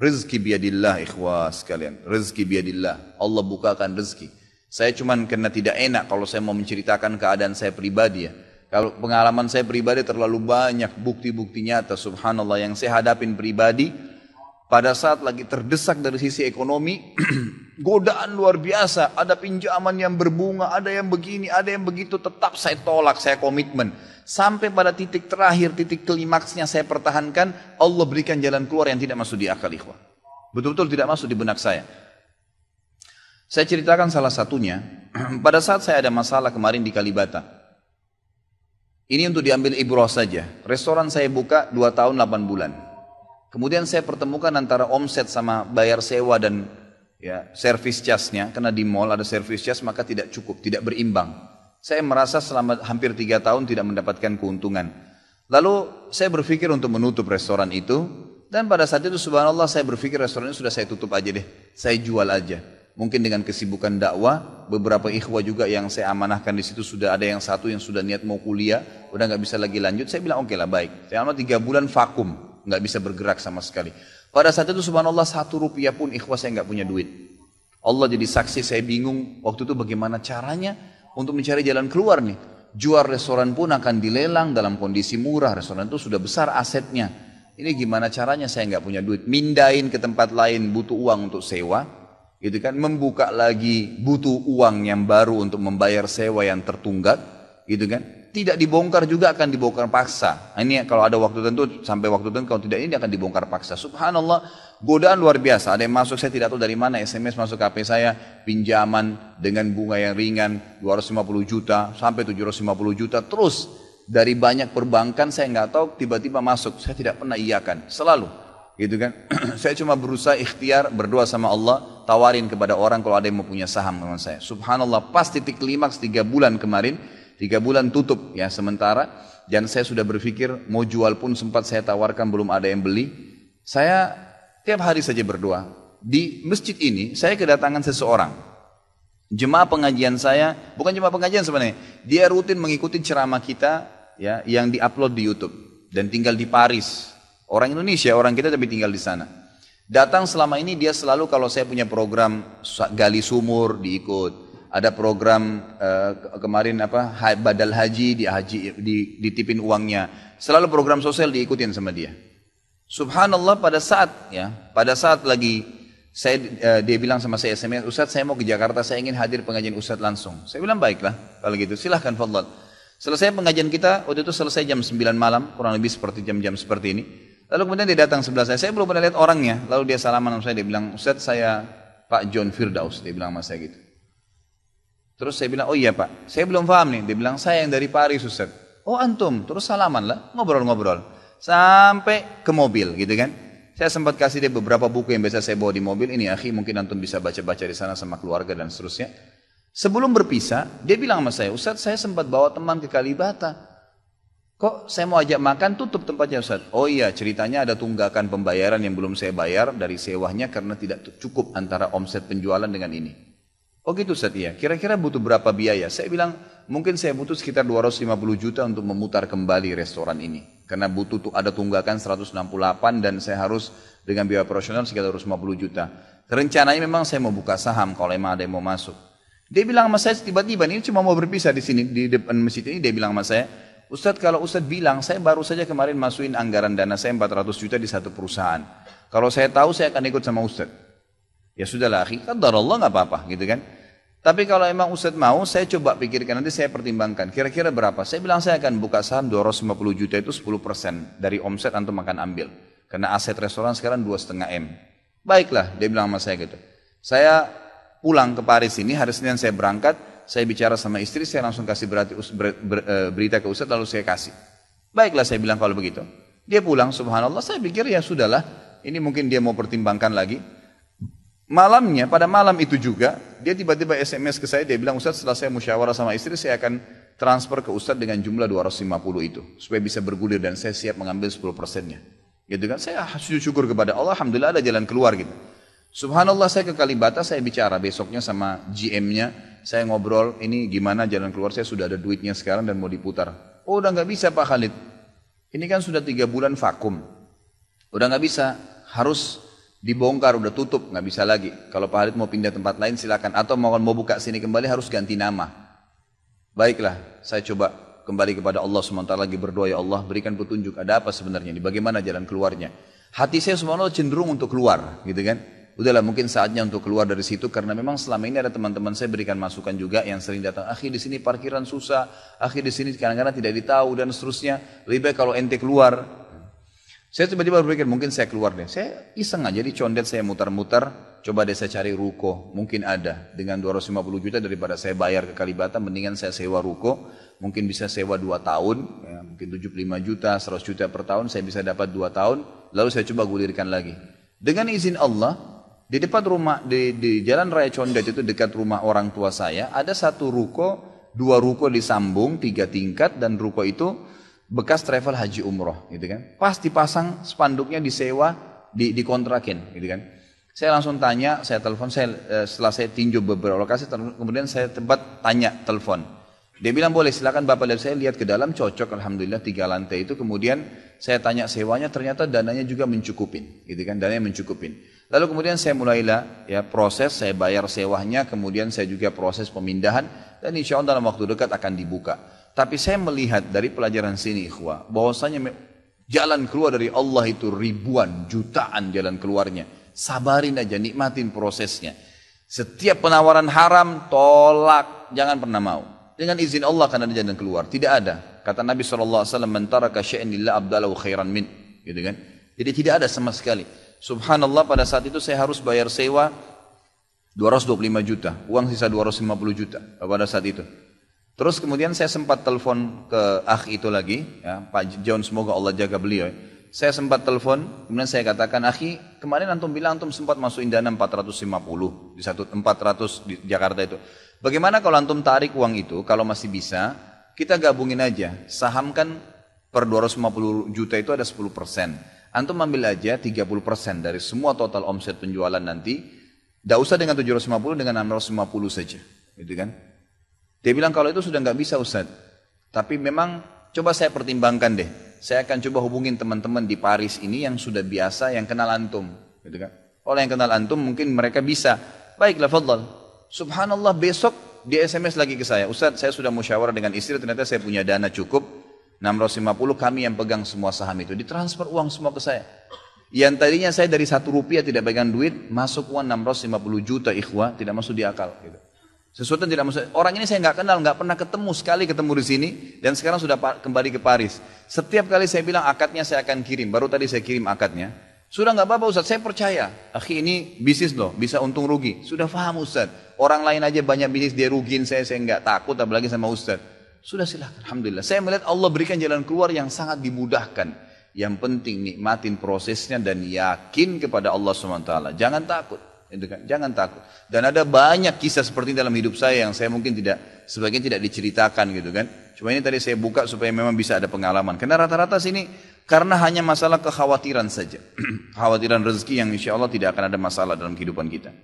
Rezeki biadillah ikhwah sekalian. Rezeki biadillah. Allah bukakan rezeki. Saya cuman karena tidak enak kalau saya mau menceritakan keadaan saya pribadi ya. Kalau pengalaman saya pribadi terlalu banyak bukti-bukti nyata subhanallah yang saya hadapin pribadi. Pada saat lagi terdesak dari sisi ekonomi, godaan luar biasa. Ada pinjaman yang berbunga, ada yang begini, ada yang begitu. Tetap saya tolak, saya komitmen. Sampai pada titik terakhir, titik klimaksnya saya pertahankan. Allah berikan jalan keluar yang tidak masuk di akal ikhwah. Betul-betul tidak masuk di benak saya. Saya ceritakan salah satunya. Pada saat saya ada masalah kemarin di Kalibata. Ini untuk diambil ibrah saja. Restoran saya buka 2 tahun 8 bulan. Kemudian saya pertemukan antara omset sama bayar sewa dan ya, service charge-nya. Karena di mall ada service charge maka tidak cukup, tidak berimbang. Saya merasa selama hampir 3 tahun tidak mendapatkan keuntungan. Lalu saya berpikir untuk menutup restoran itu. Dan pada saat itu subhanallah saya berpikir restoran itu sudah saya tutup aja deh. Saya jual aja. Mungkin dengan kesibukan dakwah, beberapa ikhwah juga yang saya amanahkan di situ sudah ada yang satu yang sudah niat mau kuliah, udah nggak bisa lagi lanjut. Saya bilang oke lah baik. Selama 3 bulan vakum, nggak bisa bergerak sama sekali. Pada saat itu subhanallah 1 rupiah pun ikhwah saya nggak punya duit. Allah jadi saksi saya bingung waktu itu bagaimana caranya untuk mencari jalan keluar nih. Jual restoran pun akan dilelang dalam kondisi murah. Restoran itu sudah besar asetnya. Ini gimana caranya saya nggak punya duit. Mindahin ke tempat lain butuh uang untuk sewa. Gitu kan, membuka lagi butuh uang yang baru untuk membayar sewa yang tertunggak, gitu kan. Tidak dibongkar juga akan dibongkar paksa. Ini kalau ada waktu tentu sampai waktu tentu, kalau tidak ini akan dibongkar paksa. Subhanallah, godaan luar biasa. Ada yang masuk saya tidak tahu dari mana, SMS masuk ke HP saya, pinjaman dengan bunga yang ringan 250 juta sampai 750 juta terus dari banyak perbankan saya nggak tahu tiba-tiba masuk. Saya tidak pernah iyakan, selalu. Gitu kan, saya cuma berusaha ikhtiar berdoa sama Allah, tawarin kepada orang kalau ada yang mau punya saham dengan saya. Subhanallah, pas titik klimaks 3 bulan kemarin, 3 bulan tutup ya sementara, dan saya sudah berpikir mau jual pun sempat saya tawarkan belum ada yang beli. Saya tiap hari saja berdoa. Di masjid ini saya kedatangan seseorang, jemaah pengajian saya, bukan jemaah pengajian sebenarnya, dia rutin mengikuti ceramah kita ya yang diupload di YouTube dan tinggal di Paris. Orang Indonesia, orang kita tapi tinggal di sana. Datang selama ini dia selalu kalau saya punya program gali sumur diikut. Ada program kemarin badal haji, ditipin uangnya. Selalu program sosial diikutin sama dia. Subhanallah pada saat lagi dia bilang sama saya SMS, Ustadz saya mau ke Jakarta, saya ingin hadir pengajian Ustadz langsung. Saya bilang baiklah kalau gitu silahkan fadhal. Selesai pengajian kita, waktu itu selesai jam 9 malam, kurang lebih seperti jam-jam seperti ini. Lalu kemudian dia datang sebelah saya belum pernah lihat orangnya. Lalu dia salaman sama saya, dia bilang, Ustadz saya Pak John Firdaus, dia bilang sama saya gitu. Terus saya bilang, oh iya Pak, saya belum paham nih. Dia bilang, saya yang dari Paris Ustadz. Oh antum, terus salaman lah, ngobrol-ngobrol. Sampai ke mobil gitu kan. Saya sempat kasih dia beberapa buku yang biasa saya bawa di mobil. Ini akhi mungkin antum bisa baca-baca di sana sama keluarga dan seterusnya. Sebelum berpisah, dia bilang sama saya, Ustadz saya sempat bawa teman ke Kalibata. Kok saya mau ajak makan tutup tempatnya Ustaz? Oh iya ceritanya ada tunggakan pembayaran yang belum saya bayar dari sewanya karena tidak cukup antara omset penjualan dengan ini. Oh gitu Ustaz iya. Kira-kira butuh berapa biaya? Saya bilang mungkin saya butuh sekitar 250 juta untuk memutar kembali restoran ini. Karena butuh ada tunggakan 168 dan saya harus dengan biaya operasional sekitar 250 juta. Rencananya memang saya mau buka saham kalau memang ada yang mau masuk. Dia bilang sama saya tiba-tiba ini cuma mau berpisah di sini di depan masjid ini dia bilang sama saya, Ustadz kalau Ustadz bilang, saya baru saja kemarin masukin anggaran dana saya 400 juta di satu perusahaan. Kalau saya tahu saya akan ikut sama Ustadz. Ya sudahlah akhi, qadarullah nggak apa-apa gitu kan. Tapi kalau emang Ustadz mau, saya coba pikirkan nanti saya pertimbangkan. Kira-kira berapa? Saya bilang saya akan buka saham 250 juta itu 10% dari omset antum akan ambil. Karena aset restoran sekarang 2,5 M. Baiklah, dia bilang sama saya gitu. Saya pulang ke Paris ini, hari Senin saya berangkat. Saya bicara sama istri, saya langsung kasih berita ke Ustadz lalu saya kasih. Baiklah saya bilang kalau begitu. Dia pulang subhanallah, saya pikir ya sudahlah. Ini mungkin dia mau pertimbangkan lagi. Malamnya, pada malam itu juga, dia tiba-tiba SMS ke saya, dia bilang Ustadz setelah saya musyawarah sama istri, saya akan transfer ke Ustadz dengan jumlah 250 itu. Supaya bisa bergulir dan saya siap mengambil 10%-nya. Gitu kan, saya sujud syukur kepada Allah, alhamdulillah ada jalan keluar gitu. Subhanallah saya ke Kalibata, saya bicara besoknya sama GM-nya. Saya ngobrol, ini gimana jalan keluar, saya sudah ada duitnya sekarang dan mau diputar. Oh udah gak bisa Pak Khalid. Ini kan sudah 3 bulan vakum. Udah gak bisa, harus Dibongkar, udah tutup, nggak bisa lagi. Kalau Pak Halid mau pindah tempat lain silakan. Atau mau buka sini kembali harus ganti nama. Baiklah, saya coba kembali kepada Allah SWT lagi berdoa, ya Allah berikan petunjuk, ada apa sebenarnya ini, bagaimana jalan keluarnya. Hati saya subhanallah cenderung untuk keluar, gitu kan. Udahlah mungkin saatnya untuk keluar dari situ, karena memang selama ini ada teman-teman saya berikan masukan juga yang sering datang, akhi di sini parkiran susah, akhi di sini kadang-kadang tidak ditahu dan seterusnya, lebih baik kalau ente keluar. Saya tiba-tiba berpikir mungkin saya keluar deh, saya iseng aja di condet saya mutar-mutar, coba deh saya cari ruko, mungkin ada dengan 250 juta daripada saya bayar ke Kalibata, mendingan saya sewa ruko, mungkin bisa sewa 2 tahun, ya, mungkin 75 juta, 100 juta per tahun, saya bisa dapat 2 tahun, lalu saya coba gulirkan lagi. Dengan izin Allah, di depan rumah, di Jalan Raya Condet itu dekat rumah orang tua saya, ada satu ruko, 2 ruko disambung, 3 tingkat, dan ruko itu bekas travel haji umroh, gitu kan. Pas dipasang spanduknya disewa, dikontrakin, gitu kan. Saya langsung tanya, saya telepon, setelah saya tinjau beberapa lokasi, kemudian saya telepon. Dia bilang boleh, silakan Bapak lihat, saya lihat ke dalam, cocok, alhamdulillah 3 lantai itu. Kemudian saya tanya sewanya, ternyata dananya juga mencukupin, gitu kan, dananya mencukupin. Lalu kemudian saya mulailah ya proses, saya bayar sewanya, kemudian saya juga proses pemindahan, dan insya Allah dalam waktu dekat akan dibuka. Tapi saya melihat dari pelajaran sini ikhwah, bahwasanya jalan keluar dari Allah itu ribuan, jutaan jalan keluarnya. Sabarin aja, nikmatin prosesnya. Setiap penawaran haram, tolak, jangan pernah mau. Dengan izin Allah akan ada jalan keluar. Tidak ada. Kata Nabi SAW, "Man taraka syai'an lillah abdalahu khairan min." Gitu kan? Jadi tidak ada sama sekali. Subhanallah, pada saat itu saya harus bayar sewa 225 juta, uang sisa 250 juta pada saat itu. Terus kemudian saya sempat telepon ke akhi itu lagi, ya, Pak John, semoga Allah jaga beliau. Saya sempat telepon, kemudian saya katakan, akhi, kemarin antum bilang antum sempat masukin dana 450 di 400 di Jakarta itu. Bagaimana kalau antum tarik uang itu, kalau masih bisa, kita gabungin aja, sahamkan per 250 juta itu ada 10%. Antum ambil aja 30% dari semua total omset penjualan nanti, tidak usah dengan 750, dengan 650 saja, gitu kan? Dia bilang kalau itu sudah nggak bisa Ustaz, tapi memang coba saya pertimbangkan deh. Saya akan coba hubungin teman-teman di Paris ini yang sudah biasa, yang kenal antum, gitu kan? Kalau yang kenal antum mungkin mereka bisa. Baiklah, fadhal. Subhanallah, besok dia SMS lagi ke saya, Ustaz, saya sudah musyawarah dengan istri, ternyata saya punya dana cukup. 650 kami yang pegang semua saham itu, ditransfer uang semua ke saya. Yang tadinya saya dari 1 rupiah tidak pegang duit, masuk uang 650 juta ikhwah, tidak masuk di akal. Gitu. Sesuatu yang tidak masuk. Orang ini saya nggak kenal, nggak pernah ketemu, sekali ketemu di sini, dan sekarang sudah kembali ke Paris. Setiap kali saya bilang akadnya saya akan kirim, baru tadi saya kirim akadnya. Sudah nggak apa-apa Ustaz, saya percaya. Akhi ini bisnis loh, bisa untung rugi. Sudah paham Ustaz. Orang lain aja banyak bisnis dia rugiin saya nggak takut, apalagi sama Ustaz. Sudah silakan, alhamdulillah. Saya melihat Allah berikan jalan keluar yang sangat dimudahkan. Yang penting nikmatin prosesnya dan yakin kepada Allah SWT. Jangan takut, gitu kan? Jangan takut. Dan ada banyak kisah seperti dalam hidup saya yang saya mungkin sebagian tidak diceritakan, gitu kan? Cuma ini tadi saya buka supaya memang bisa ada pengalaman. Karena rata-rata sini karena hanya masalah kekhawatiran saja, kekhawatiran rezeki yang insya Allah tidak akan ada masalah dalam kehidupan kita.